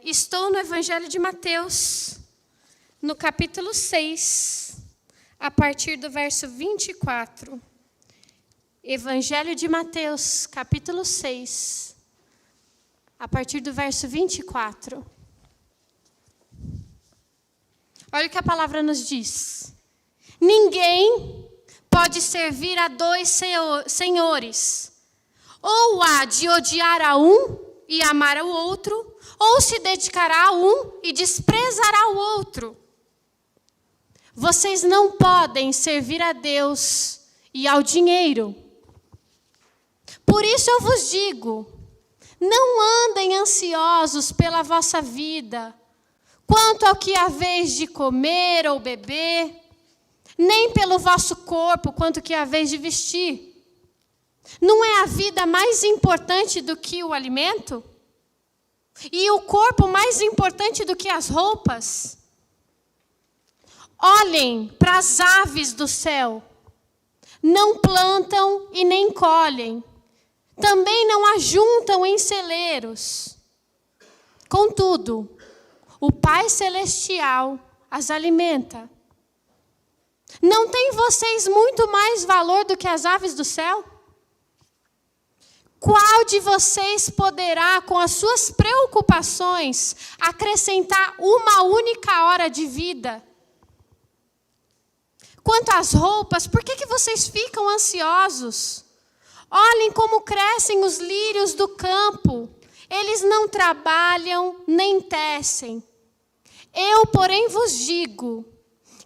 Estou no Evangelho de Mateus, no capítulo 6, a partir do verso 24. Evangelho de Mateus, capítulo 6, a partir do verso 24. Olha o que a palavra nos diz. Ninguém pode servir a dois senhores. Ou há de odiar a um e amar ao outro, ou se dedicará a um e desprezará o outro. Vocês não podem servir a Deus e ao dinheiro. Por isso eu vos digo, não andem ansiosos pela vossa vida, quanto ao que haveis de comer ou beber, nem pelo vosso corpo, quanto ao que haveis de vestir. Não é a vida mais importante do que o alimento? E o corpo mais importante do que as roupas? Olhem para as aves do céu. Não plantam e nem colhem. Também não ajuntam em celeiros. Contudo, o Pai Celestial as alimenta. Não têm vocês muito mais valor do que as aves do céu? Qual de vocês poderá, com as suas preocupações, acrescentar uma única hora de vida? Quanto às roupas, por que vocês ficam ansiosos? Olhem como crescem os lírios do campo. Eles não trabalham nem tecem. Eu, porém, vos digo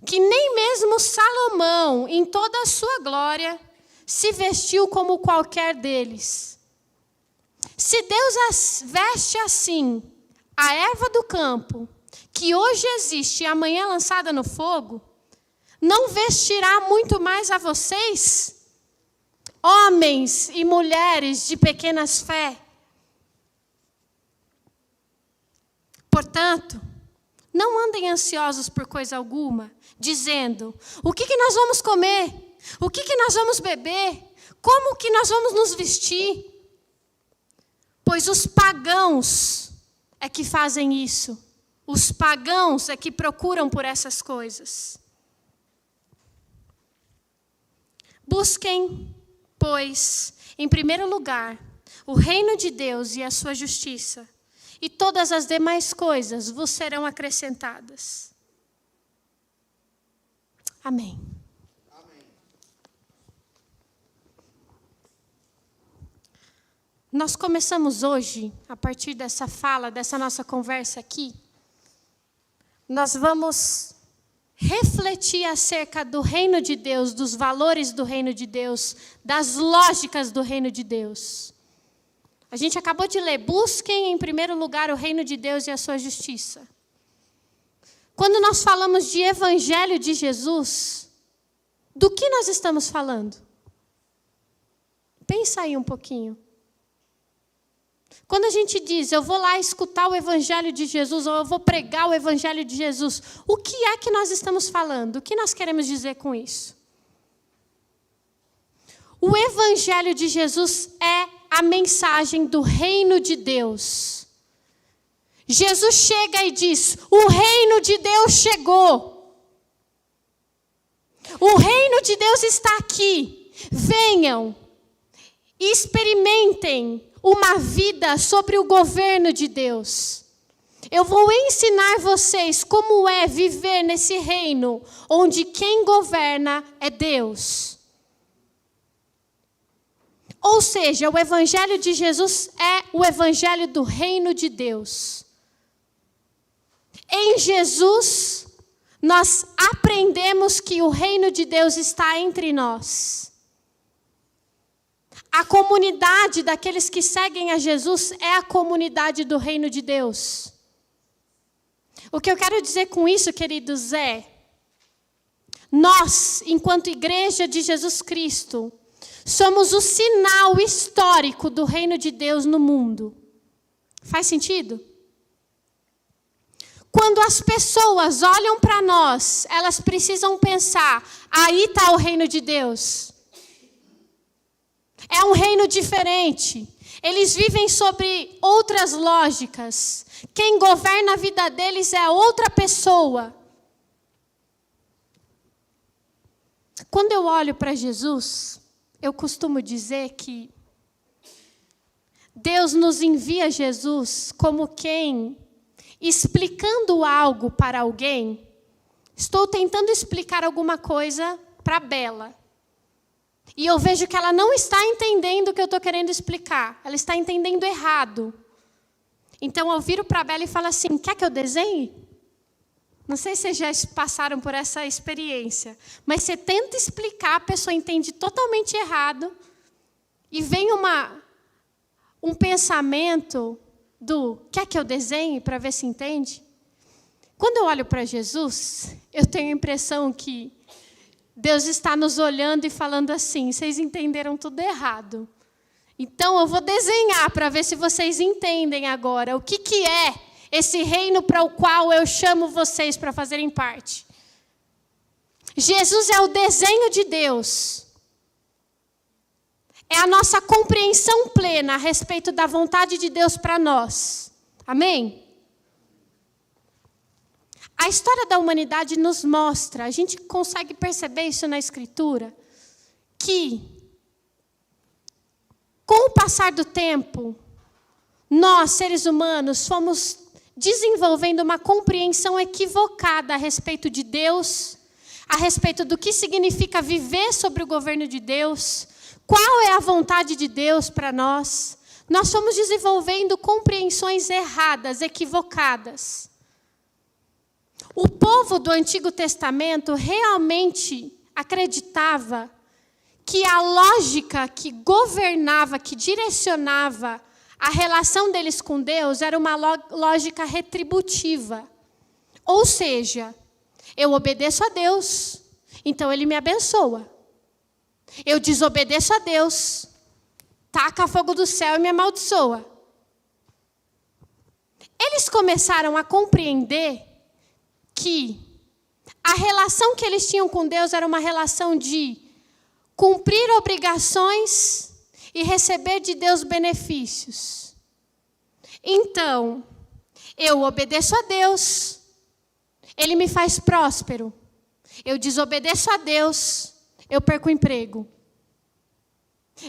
que nem mesmo Salomão, em toda a sua glória, se vestiu como qualquer deles. Se Deus veste assim a erva do campo, que hoje existe e amanhã é lançada no fogo, não vestirá muito mais a vocês, homens e mulheres de pequenas fé? Portanto, não andem ansiosos por coisa alguma, dizendo, o que nós vamos comer? O que nós vamos beber? Como que nós vamos nos vestir? Pois os pagãos é que fazem isso. Os pagãos é que procuram por essas coisas. Busquem, pois, em primeiro lugar, o reino de Deus e a sua justiça, e todas as demais coisas vos serão acrescentadas. Amém. Nós começamos hoje, a partir dessa fala, dessa nossa conversa aqui, nós vamos refletir acerca do reino de Deus, dos valores do reino de Deus, das lógicas do reino de Deus. A gente acabou de ler, busquem em primeiro lugar o reino de Deus e a sua justiça. Quando nós falamos de evangelho de Jesus, do que nós estamos falando? Pensa aí um pouquinho. Quando a gente diz, eu vou lá escutar o Evangelho de Jesus, ou eu vou pregar o Evangelho de Jesus, o que é que nós estamos falando? O que nós queremos dizer com isso? O Evangelho de Jesus é a mensagem do reino de Deus. Jesus chega e diz, o reino de Deus chegou. O reino de Deus está aqui. Venham e experimentem uma vida sobre o governo de Deus. Eu vou ensinar vocês como é viver nesse reino, onde quem governa é Deus. Ou seja, o evangelho de Jesus é o evangelho do reino de Deus. Em Jesus, nós aprendemos que o reino de Deus está entre nós. A comunidade daqueles que seguem a Jesus é a comunidade do reino de Deus. O que eu quero dizer com isso, queridos, é nós, enquanto igreja de Jesus Cristo, somos o sinal histórico do reino de Deus no mundo. Faz sentido? Quando as pessoas olham para nós, elas precisam pensar, aí está o reino de Deus. É um reino diferente. Eles vivem sobre outras lógicas. Quem governa a vida deles é outra pessoa. Quando eu olho para Jesus, eu costumo dizer que Deus nos envia Jesus como quem, explicando algo para alguém, estou tentando explicar alguma coisa para a Bela. E eu vejo que ela não está entendendo o que eu estou querendo explicar. Ela está entendendo errado. Então eu viro para a Bela e falo assim, quer que eu desenhe? Não sei se vocês já passaram por essa experiência. Mas você tenta explicar, a pessoa entende totalmente errado. E vem um pensamento do, quer que eu desenhe para ver se entende? Quando eu olho para Jesus, eu tenho a impressão que Deus está nos olhando e falando assim, vocês entenderam tudo errado. Então eu vou desenhar para ver se vocês entendem agora o que é esse reino para o qual eu chamo vocês para fazerem parte. Jesus é o desenho de Deus. É a nossa compreensão plena a respeito da vontade de Deus para nós. Amém? A história da humanidade nos mostra, a gente consegue perceber isso na Escritura, que com o passar do tempo, nós, seres humanos, fomos desenvolvendo uma compreensão equivocada a respeito de Deus, a respeito do que significa viver sobre o governo de Deus, qual é a vontade de Deus para nós. Nós fomos desenvolvendo compreensões erradas, equivocadas. O povo do Antigo Testamento realmente acreditava que a lógica que governava, que direcionava a relação deles com Deus era uma lógica retributiva. Ou seja, eu obedeço a Deus, então Ele me abençoa. Eu desobedeço a Deus, taca fogo do céu e me amaldiçoa. Eles começaram a compreender que a relação que eles tinham com Deus era uma relação de cumprir obrigações e receber de Deus benefícios. Então, eu obedeço a Deus, Ele me faz próspero. Eu desobedeço a Deus, eu perco o emprego.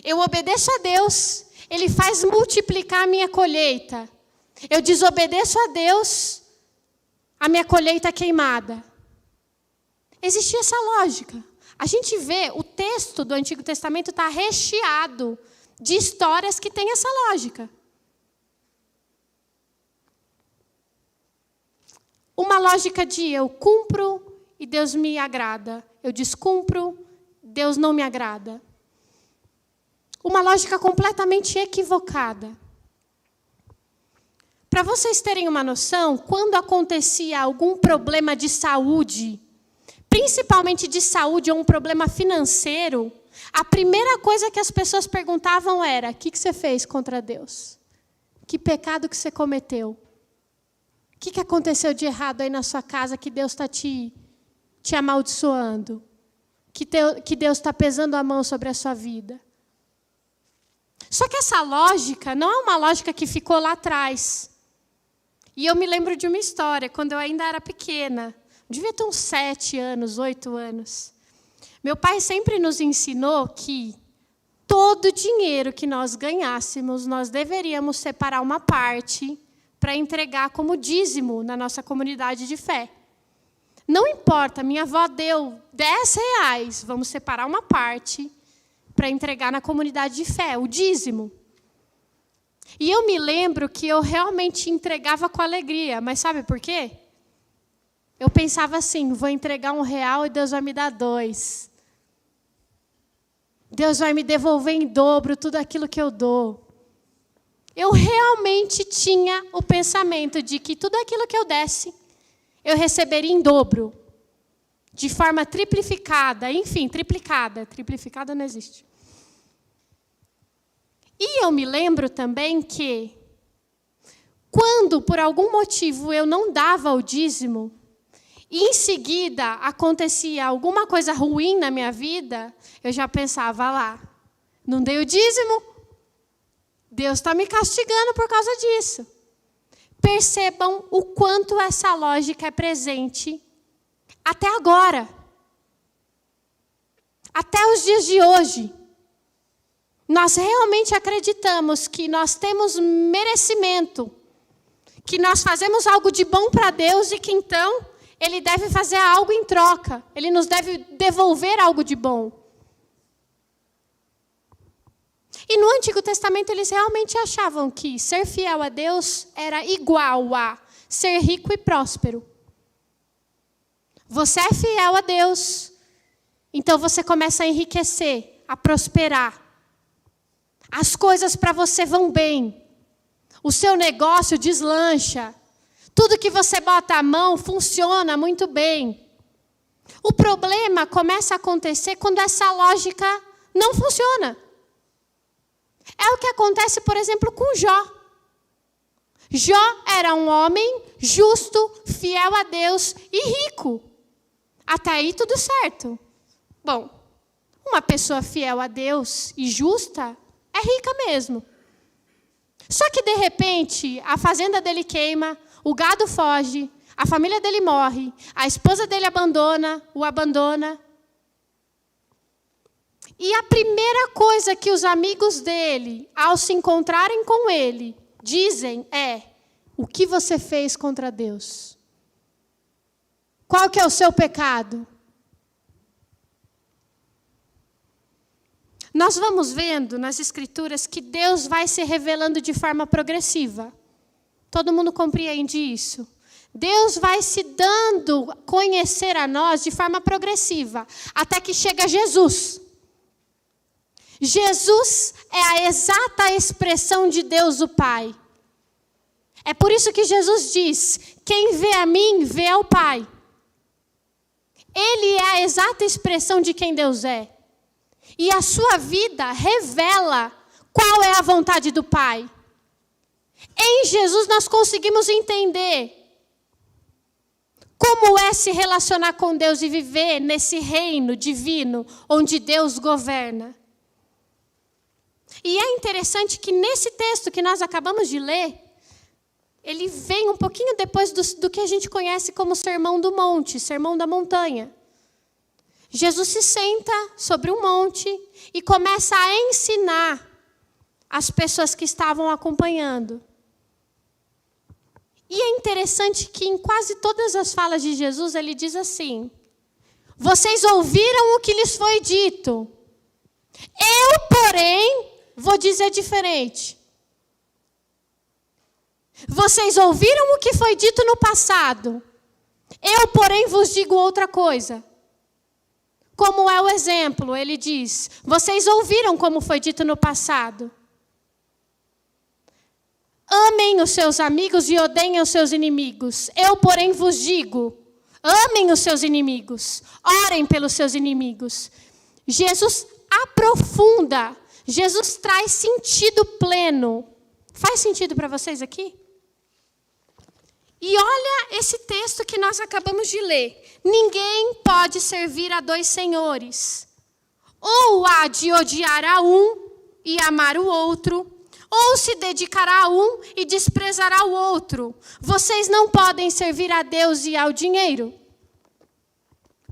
Eu obedeço a Deus, Ele faz multiplicar a minha colheita. Eu desobedeço a Deus, a minha colheita é queimada. Existia essa lógica. A gente vê, o texto do Antigo Testamento está recheado de histórias que têm essa lógica. Uma lógica de eu cumpro e Deus me agrada. Eu descumpro, Deus não me agrada. Uma lógica completamente equivocada. Para vocês terem uma noção, quando acontecia algum problema de saúde, principalmente de saúde ou um problema financeiro, a primeira coisa que as pessoas perguntavam era, o que você fez contra Deus? Que pecado que você cometeu? O que aconteceu de errado aí na sua casa que Deus está te amaldiçoando? Que Deus está pesando a mão sobre a sua vida? Só que essa lógica não é uma lógica que ficou lá atrás. E eu me lembro de uma história, quando eu ainda era pequena. Devia ter uns 7 anos, 8 anos. Meu pai sempre nos ensinou que todo o dinheiro que nós ganhássemos, nós deveríamos separar uma parte para entregar como dízimo na nossa comunidade de fé. Não importa, minha avó deu R$10, vamos separar uma parte para entregar na comunidade de fé, o dízimo. E eu me lembro que eu realmente entregava com alegria, mas sabe por quê? Eu pensava assim, vou entregar R$1 e Deus vai me dar 2. Deus vai me devolver em dobro tudo aquilo que eu dou. Eu realmente tinha o pensamento de que tudo aquilo que eu desse, eu receberia em dobro. De forma triplificada, enfim, triplicada. Triplificada não existe. E eu me lembro também que, quando por algum motivo eu não dava o dízimo, e em seguida acontecia alguma coisa ruim na minha vida, eu já pensava lá, não dei o dízimo, Deus está me castigando por causa disso. Percebam o quanto essa lógica é presente até agora. Até os dias de hoje. Nós realmente acreditamos que nós temos merecimento, que nós fazemos algo de bom para Deus e que então Ele deve fazer algo em troca. Ele nos deve devolver algo de bom. E no Antigo Testamento eles realmente achavam que ser fiel a Deus era igual a ser rico e próspero. Você é fiel a Deus, então você começa a enriquecer, a prosperar. As coisas para você vão bem. O seu negócio deslancha. Tudo que você bota a mão funciona muito bem. O problema começa a acontecer quando essa lógica não funciona. É o que acontece, por exemplo, com Jó. Jó era um homem justo, fiel a Deus e rico. Até aí tudo certo. Bom, uma pessoa fiel a Deus e justa é rica mesmo. Só que de repente a fazenda dele queima, o gado foge, a família dele morre, a esposa dele o abandona. E a primeira coisa que os amigos dele, ao se encontrarem com ele, dizem é: o que você fez contra Deus? Qual que é o seu pecado? Nós vamos vendo nas Escrituras que Deus vai se revelando de forma progressiva. Todo mundo compreende isso? Deus vai se dando a conhecer a nós de forma progressiva, até que chega Jesus. Jesus é a exata expressão de Deus o Pai. É por isso que Jesus diz: quem vê a mim, vê ao Pai. Ele é a exata expressão de quem Deus é. E a sua vida revela qual é a vontade do Pai. Em Jesus nós conseguimos entender como é se relacionar com Deus e viver nesse reino divino onde Deus governa. E é interessante que nesse texto que nós acabamos de ler, ele vem um pouquinho depois do que a gente conhece como Sermão do Monte, Sermão da Montanha. Jesus se senta sobre um monte e começa a ensinar as pessoas que estavam acompanhando. E é interessante que em quase todas as falas de Jesus, ele diz assim: vocês ouviram o que lhes foi dito. Eu, porém, vou dizer diferente. Vocês ouviram o que foi dito no passado. Eu, porém, vos digo outra coisa. Como é o exemplo, ele diz: vocês ouviram como foi dito no passado. Amem os seus amigos e odeiem os seus inimigos. Eu, porém, vos digo: amem os seus inimigos. Orem pelos seus inimigos. Jesus aprofunda. Jesus traz sentido pleno. Faz sentido para vocês aqui? E olha esse texto que nós acabamos de ler. Ninguém pode servir a dois senhores. Ou há de odiar a um e amar o outro, ou se dedicará a um e desprezará o outro. Vocês não podem servir a Deus e ao dinheiro.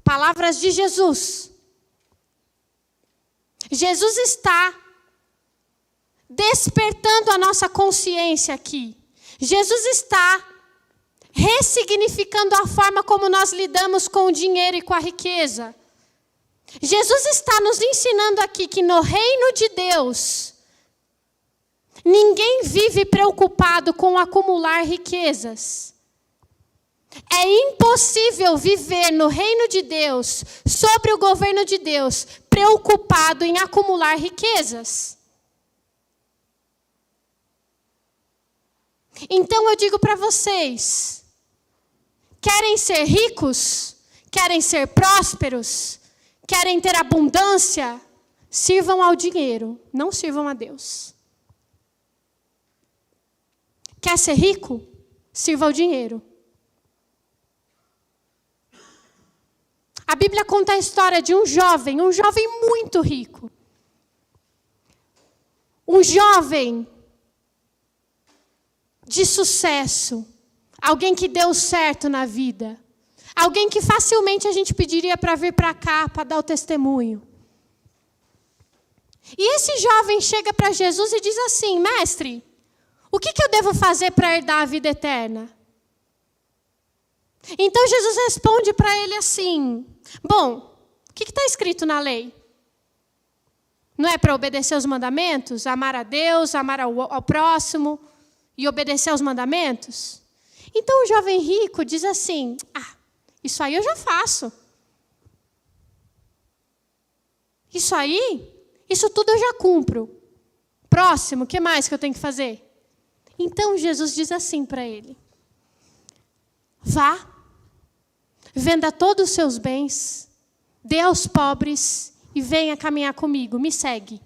Palavras de Jesus. Jesus está despertando a nossa consciência aqui. Jesus está ressignificando a forma como nós lidamos com o dinheiro e com a riqueza. Jesus está nos ensinando aqui que no reino de Deus, ninguém vive preocupado com acumular riquezas. É impossível viver no reino de Deus, sobre o governo de Deus, preocupado em acumular riquezas. Então eu digo para vocês: querem ser ricos? Querem ser prósperos? Querem ter abundância? Sirvam ao dinheiro, não sirvam a Deus. Quer ser rico? Sirva ao dinheiro. A Bíblia conta a história de um jovem muito rico. Um jovem de sucesso, alguém que deu certo na vida, alguém que facilmente a gente pediria para vir para cá, para dar o testemunho. E esse jovem chega para Jesus e diz assim: mestre, o que eu devo fazer para herdar a vida eterna? Então Jesus responde para ele assim: bom, o que está escrito na lei? Não é para obedecer os mandamentos? Amar a Deus, amar ao próximo e obedecer aos mandamentos? Então o jovem rico diz assim: isso aí eu já faço. Isso tudo eu já cumpro. Próximo, o que mais que eu tenho que fazer? Então Jesus diz assim para ele: vá, venda todos os seus bens, dê aos pobres e venha caminhar comigo, me segue.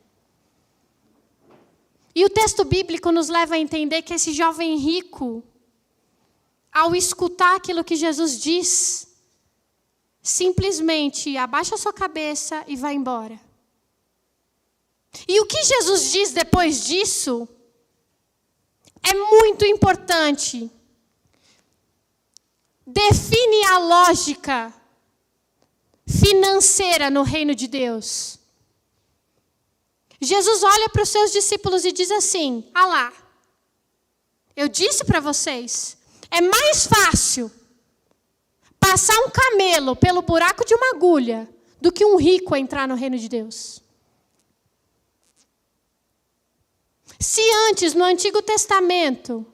E o texto bíblico nos leva a entender que esse jovem rico, ao escutar aquilo que Jesus diz, simplesmente abaixa a sua cabeça e vai embora. E o que Jesus diz depois disso é muito importante. Define a lógica financeira no reino de Deus. Jesus olha para os seus discípulos e diz assim: lá, eu disse para vocês, é mais fácil passar um camelo pelo buraco de uma agulha do que um rico entrar no reino de Deus. Se antes, no Antigo Testamento,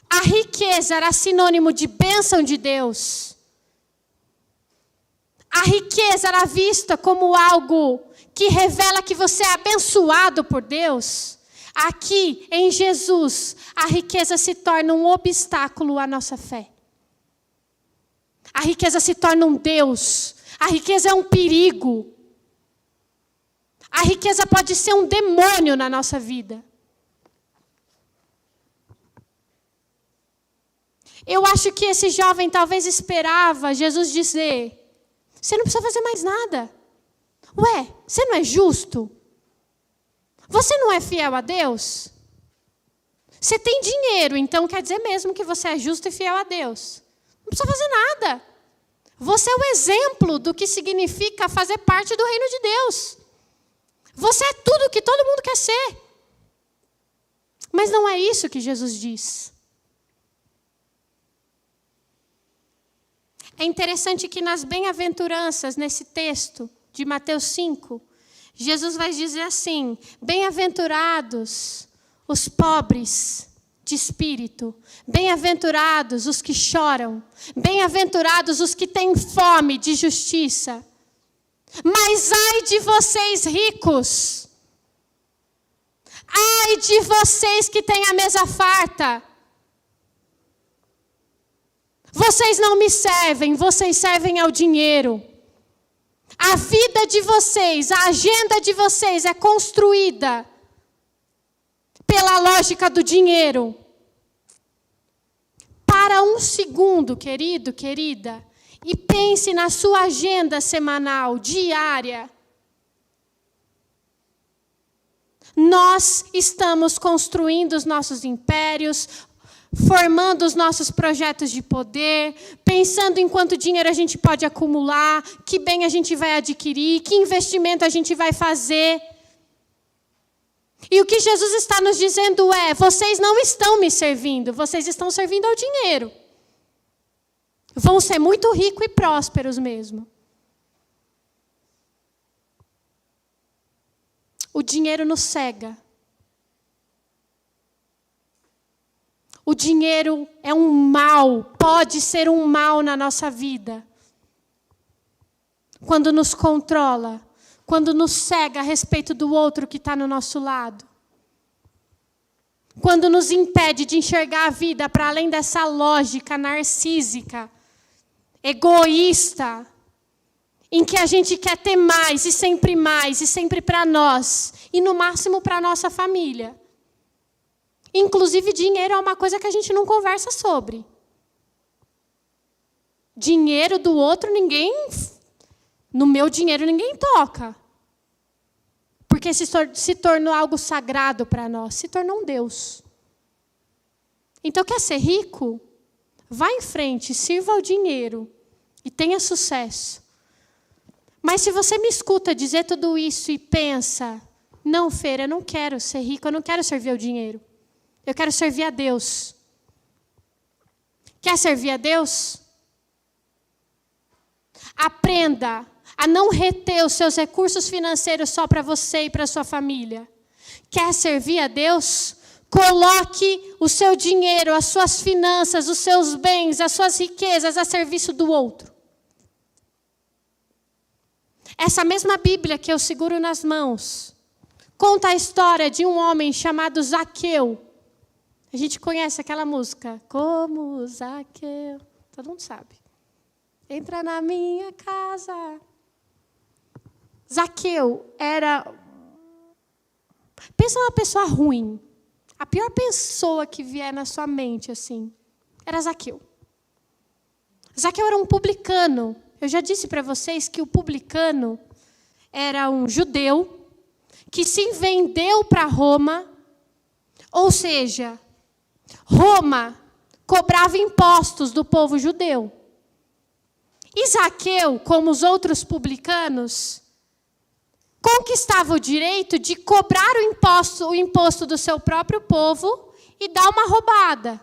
a riqueza era sinônimo de bênção de Deus, a riqueza era vista como algo que revela que você é abençoado por Deus, aqui em Jesus, a riqueza se torna um obstáculo à nossa fé. A riqueza se torna um Deus, a riqueza é um perigo. A riqueza pode ser um demônio na nossa vida. Eu acho que esse jovem talvez esperava Jesus dizer: você não precisa fazer mais nada. Ué, você não é justo? Você não é fiel a Deus? Você tem dinheiro, então quer dizer mesmo que você é justo e fiel a Deus. Não precisa fazer nada. Você é o exemplo do que significa fazer parte do reino de Deus. Você é tudo o que todo mundo quer ser. Mas não é isso que Jesus diz. É interessante que nas bem-aventuranças, nesse texto de Mateus 5, Jesus vai dizer assim: bem-aventurados os pobres de espírito, bem-aventurados os que choram, bem-aventurados os que têm fome de justiça. Mas ai de vocês ricos, ai de vocês que têm a mesa farta. Vocês não me servem, vocês servem ao dinheiro. A vida de vocês, a agenda de vocês é construída pela lógica do dinheiro. Para um segundo, querido, querida, e pense na sua agenda semanal, diária. Nós estamos construindo os nossos impérios, formando os nossos projetos de poder, pensando em quanto dinheiro a gente pode acumular, que bem a gente vai adquirir, que investimento a gente vai fazer. E o que Jesus está nos dizendo é: vocês não estão me servindo, vocês estão servindo ao dinheiro. Vão ser muito ricos e prósperos mesmo. O dinheiro nos cega. O dinheiro é um mal, pode ser um mal na nossa vida. Quando nos controla, quando nos cega a respeito do outro que está no nosso lado. Quando nos impede de enxergar a vida para além dessa lógica narcísica, egoísta, em que a gente quer ter mais, e sempre para nós, e no máximo para a nossa família. Inclusive, dinheiro é uma coisa que a gente não conversa sobre. Dinheiro do outro, no meu dinheiro ninguém toca. Porque se tornou algo sagrado para nós, se tornou um Deus. Então, quer ser rico? Vá em frente, sirva ao dinheiro e tenha sucesso. Mas se você me escuta dizer tudo isso e pensa, não, Feira, eu não quero ser rico, eu não quero servir ao dinheiro. Eu quero servir a Deus. Quer servir a Deus? Aprenda a não reter os seus recursos financeiros só para você e para sua família. Quer servir a Deus? Coloque o seu dinheiro, as suas finanças, os seus bens, as suas riquezas a serviço do outro. Essa mesma Bíblia que eu seguro nas mãos conta a história de um homem chamado Zaqueu. A gente conhece aquela música, como Zaqueu, todo mundo sabe. Entra na minha casa. Zaqueu pensa numa pessoa ruim. A pior pessoa que vier na sua mente, assim, era Zaqueu. Zaqueu era um publicano. Eu já disse para vocês que o publicano era um judeu que se vendeu para Roma, ou seja, Roma cobrava impostos do povo judeu. E Zaqueu, como os outros publicanos, conquistava o direito de cobrar o imposto do seu próprio povo e dar uma roubada.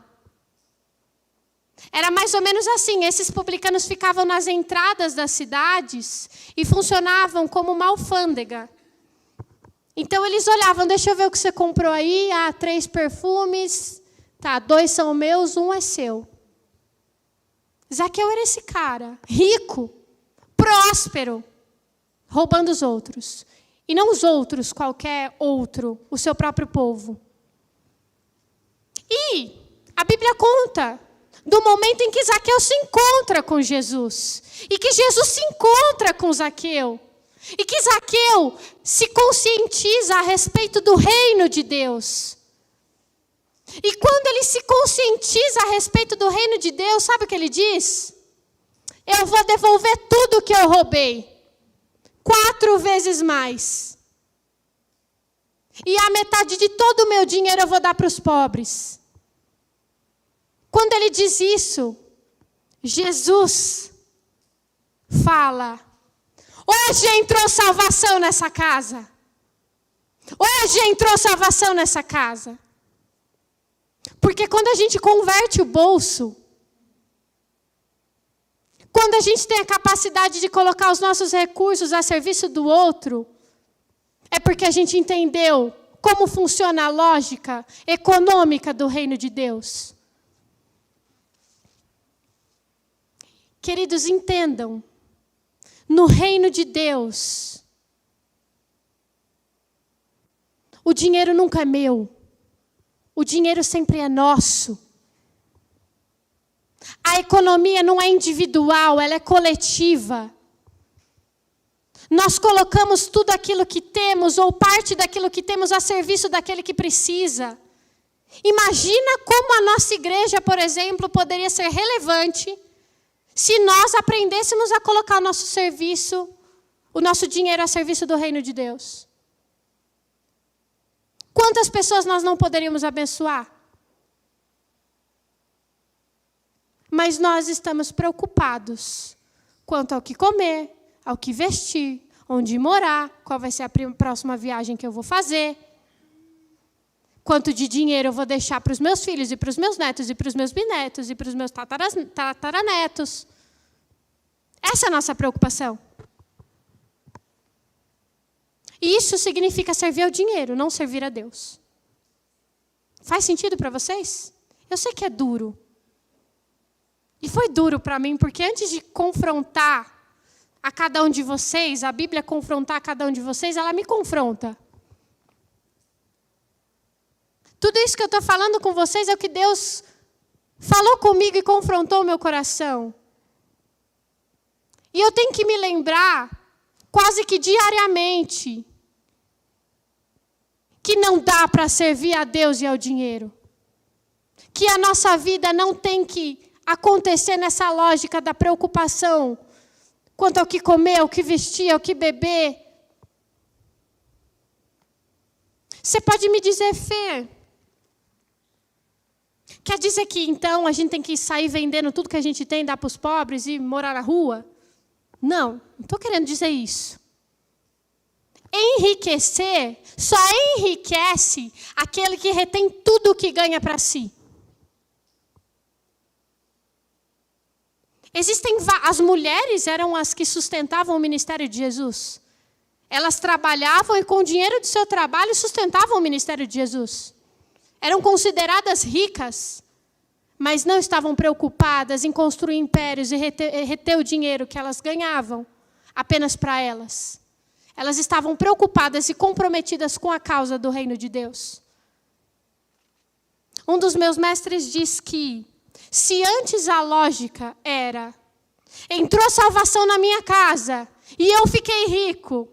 Era mais ou menos assim, esses publicanos ficavam nas entradas das cidades e funcionavam como uma alfândega. Então eles olhavam, deixa eu ver o que você comprou aí, 3 perfumes, 2 são meus, 1 é seu. Zaqueu era esse cara, rico, próspero, roubando os outros. E não os outros, qualquer outro, o seu próprio povo. E a Bíblia conta do momento em que Zaqueu se encontra com Jesus. E que Jesus se encontra com Zaqueu. E que Zaqueu se conscientiza a respeito do reino de Deus. E quando ele se conscientiza a respeito do reino de Deus, sabe o que ele diz? Eu vou devolver tudo que eu roubei. 4 vezes mais. E a metade de todo o meu dinheiro eu vou dar para os pobres. Quando ele diz isso, Jesus fala, hoje entrou salvação nessa casa. Hoje entrou salvação nessa casa. Porque quando a gente converte o bolso, quando a gente tem a capacidade de colocar os nossos recursos a serviço do outro, é porque a gente entendeu como funciona a lógica econômica do reino de Deus. Queridos, entendam, no reino de Deus, o dinheiro nunca é meu, o dinheiro sempre é nosso. A economia não é individual, ela é coletiva. Nós colocamos tudo aquilo que temos, ou parte daquilo que temos, a serviço daquele que precisa. Imagina como a nossa igreja, por exemplo, poderia ser relevante se nós aprendêssemos a colocar o nosso serviço, o nosso dinheiro a serviço do reino de Deus. Quantas pessoas nós não poderíamos abençoar? Mas nós estamos preocupados quanto ao que comer, ao que vestir, onde morar, qual vai ser a próxima viagem que eu vou fazer, quanto de dinheiro eu vou deixar para os meus filhos e para os meus netos e para os meus bisnetos e para os meus tataranetos. Essa é a nossa preocupação. E isso significa servir ao dinheiro, não servir a Deus. Faz sentido para vocês? Eu sei que é duro. E foi duro para mim, porque antes de confrontar a cada um de vocês, a Bíblia confrontar a cada um de vocês, ela me confronta. Tudo isso que eu estou falando com vocês é o que Deus falou comigo e confrontou o meu coração. E eu tenho que me lembrar, quase que diariamente, que não dá para servir a Deus e ao dinheiro. Que a nossa vida não tem que acontecer nessa lógica da preocupação quanto ao que comer, ao que vestir, ao que beber. Você pode me dizer, Fê, quer dizer que então a gente tem que sair vendendo tudo que a gente tem, dar para os pobres e morar na rua? Não estou querendo dizer isso. Enriquecer só enriquece aquele que retém tudo o que ganha para si. As mulheres eram as que sustentavam o ministério de Jesus. Elas trabalhavam e com o dinheiro do seu trabalho sustentavam o ministério de Jesus. Eram consideradas ricas, mas não estavam preocupadas em construir impérios e reter o dinheiro que elas ganhavam apenas para elas. Elas estavam preocupadas e comprometidas com a causa do reino de Deus. Um dos meus mestres diz que, se antes a lógica era, entrou salvação na minha casa e eu fiquei rico,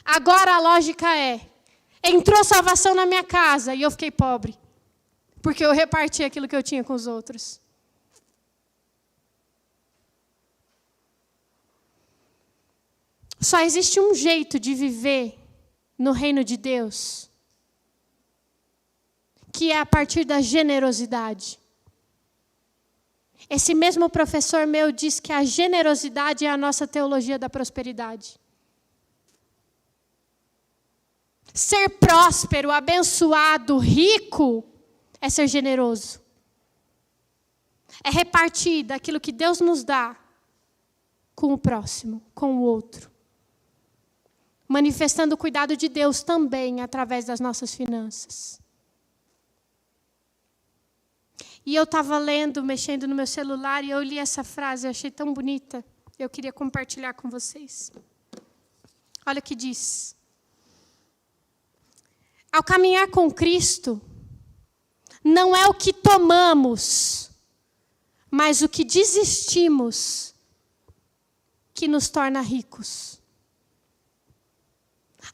agora a lógica é, entrou salvação na minha casa e eu fiquei pobre, porque eu reparti aquilo que eu tinha com os outros. Só existe um jeito de viver no reino de Deus, que é a partir da generosidade. Esse mesmo professor meu diz que a generosidade é a nossa teologia da prosperidade. Ser próspero, abençoado, rico, é ser generoso. É repartir daquilo que Deus nos dá com o próximo, com o outro. Manifestando o cuidado de Deus também através das nossas finanças. E eu estava lendo, mexendo no meu celular, e eu li essa frase, eu achei tão bonita. Eu queria compartilhar com vocês. Olha o que diz. Ao caminhar com Cristo, não é o que tomamos, mas o que desistimos que nos torna ricos.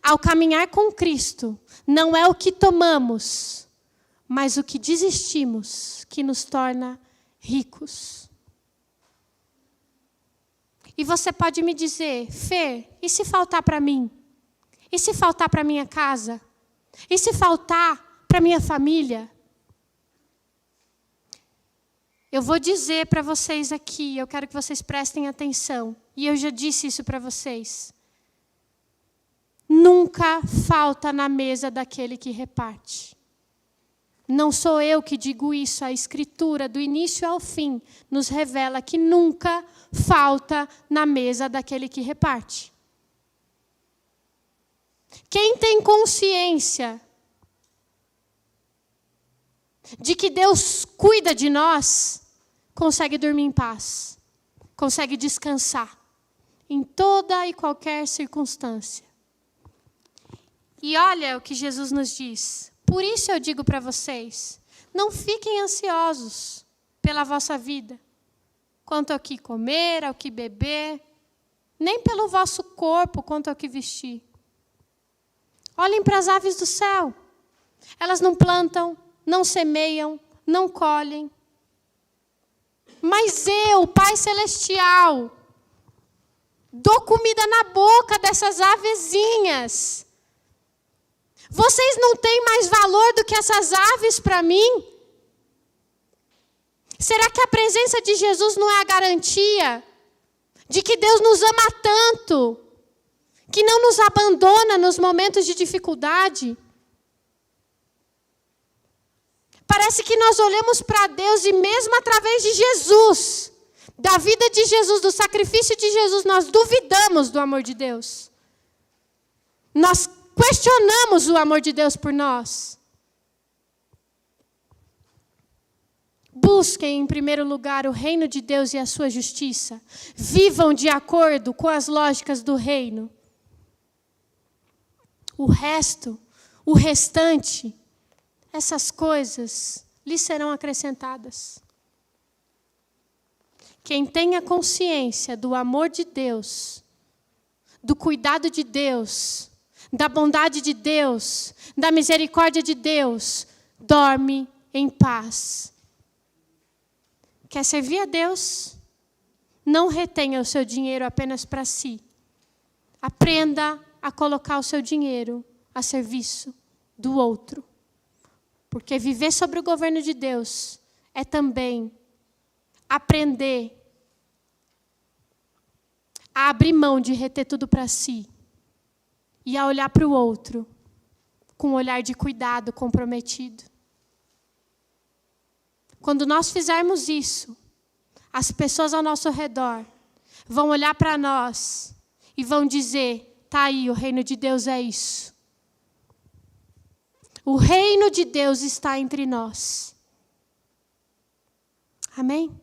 Ao caminhar com Cristo, não é o que tomamos, mas o que desistimos que nos torna ricos. E você pode me dizer, Fê, e se faltar para mim? E se faltar para minha casa? E se faltar para minha família? Eu vou dizer para vocês aqui, eu quero que vocês prestem atenção, e eu já disse isso para vocês. Nunca falta na mesa daquele que reparte. Não sou eu que digo isso, a Escritura, do início ao fim, nos revela que nunca falta na mesa daquele que reparte. Quem tem consciência de que Deus cuida de nós, consegue dormir em paz, consegue descansar em toda e qualquer circunstância. E olha o que Jesus nos diz. Por isso eu digo para vocês, não fiquem ansiosos pela vossa vida, quanto ao que comer, ao que beber, nem pelo vosso corpo, quanto ao que vestir. Olhem para as aves do céu. Elas não plantam, não semeiam, não colhem. Mas eu, Pai Celestial, dou comida na boca dessas avezinhas. Vocês não têm mais valor do que essas aves para mim? Será que a presença de Jesus não é a garantia de que Deus nos ama tanto, que não nos abandona nos momentos de dificuldade? Parece que nós olhamos para Deus e mesmo através de Jesus, da vida de Jesus, do sacrifício de Jesus, nós duvidamos do amor de Deus. Nós questionamos o amor de Deus por nós. Busquem em primeiro lugar o reino de Deus e a sua justiça. Vivam de acordo com as lógicas do reino. O restante, essas coisas lhes serão acrescentadas. Quem tenha consciência do amor de Deus, do cuidado de Deus, da bondade de Deus, da misericórdia de Deus, dorme em paz. Quer servir a Deus? Não retenha o seu dinheiro apenas para si. Aprenda a colocar o seu dinheiro a serviço do outro. Porque viver sobre o governo de Deus é também aprender a abrir mão de reter tudo para si e a olhar para o outro com um olhar de cuidado comprometido. Quando nós fizermos isso, as pessoas ao nosso redor vão olhar para nós e vão dizer: tá aí, o reino de Deus é isso. O reino de Deus está entre nós. Amém?